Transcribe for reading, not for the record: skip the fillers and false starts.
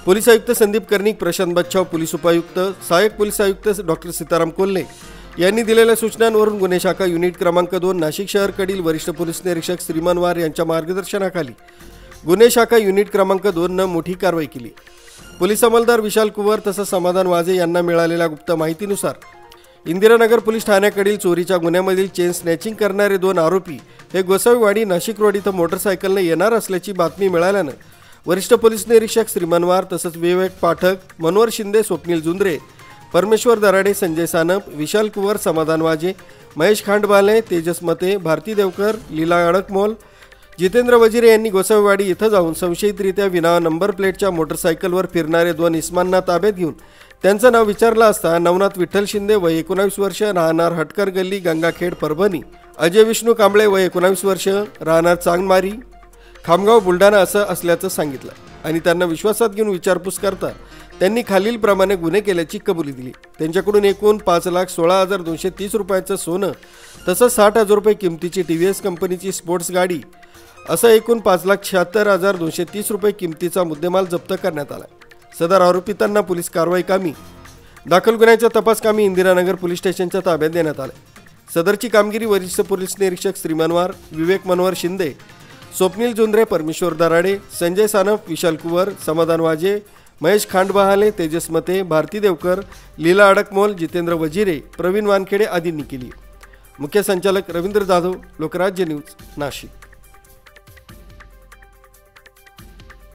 Police आयुक्त Sandeep Karnik, Prashant Bachhav, police उपायुक्त, सहाय्यक पोलीस आयुक्त डॉक्टर सीताराम कोल्हे यांनी दिलेल्या सूचनांवरून गुन्हे शाखा युनिट क्रमांक 2 नाशिक शहरकडील वरिष्ठ पोलीस निरीक्षक श्रीमान वार यांच्या मार्गदर्शनाखाली गुन्हे शाखा युनिट क्रमांक 2 न मोठी कारवाई केली। पोलीस अंमलदार विशाल कुवर तसंच समाधान वाजे यांना मिळालेल्या गुप्त माहितीनुसार इंदिरानगर पोलीस ठाण्याकडील चोरीच्या गुन्ह्यामधील चेन स्नॅचिंग करणारे 2 आरोपी हे गोसावीवाडी नाशिक रोड इथं मोटरसायकलने येणार असल्याची बातमी मिळाल्यानं वरिष्ठ पोलीस निरीक्षक श्रीमान वार तसंच विवेक पाठक, मनोहर शिंदे, स्वप्नील जुंद्रे, परमेश्वर दराडे, संजय सानप, विशाल कुवर, समाधान वाजे, महेश खांडबाले, तेजस मते, भारती देवकर, लीला अडकमोल, जितेंद्र वजिरे यांनी गोसावीवाडी इथं जाऊन संशयितरित्या विना नंबर प्लेटच्या मोटरसायकलवर फिरणारे 2 इसमांना ताब्यात घेऊन त्यांचं नाव विचारलं असता नवनाथ विठ्ठल शिंदे वय 19 वर्ष राहणार हटकर गल्ली गंगाखेड परभणी, अजय विष्णू कांबळे वय 19 वर्ष राहणार चांगमारी खामगाव बुलढाणा असं असल्याचं सांगितलं आणि त्यांना विश्वासात घेऊन विचारपूस करता त्यांनी खालीलप्रमाणे गुन्हे केल्याची कबुली दिली। त्यांच्याकडून एकूण 5,16,230 रुपयाचं सोनं तसंच 60,000 रुपये किमतीची TVS कंपनीची स्पोर्ट्स गाडी असं एकूण 5,76,230 रुपये किमतीचा मुद्देमाल जप्त करण्यात आला। सदर आरोपितांना पोलीस कारवाई कामी दाखल गुन्ह्याच्या तपास कामी इंदिरानगर पोलीस स्टेशनच्या ताब्यात देण्यात आले। सदरची कामगिरी वरिष्ठ पोलीस निरीक्षक श्रीमान वार, विवेक मनोहर शिंदे, स्वप्नील जुंद्रे, परमेश्वर दराडे, संजय सानप, विशाल कुवर, समाधान वाजे, महेश खांडबहाले, तेजस मते, भारती देवकर, लीला अडकमोल, जितेंद्र वजिरे, प्रवीण वानखेडे आदींनी केली। मुख्य संचालक रवींद्र जाधव, लोकराज्य न्यूज, नाशिक।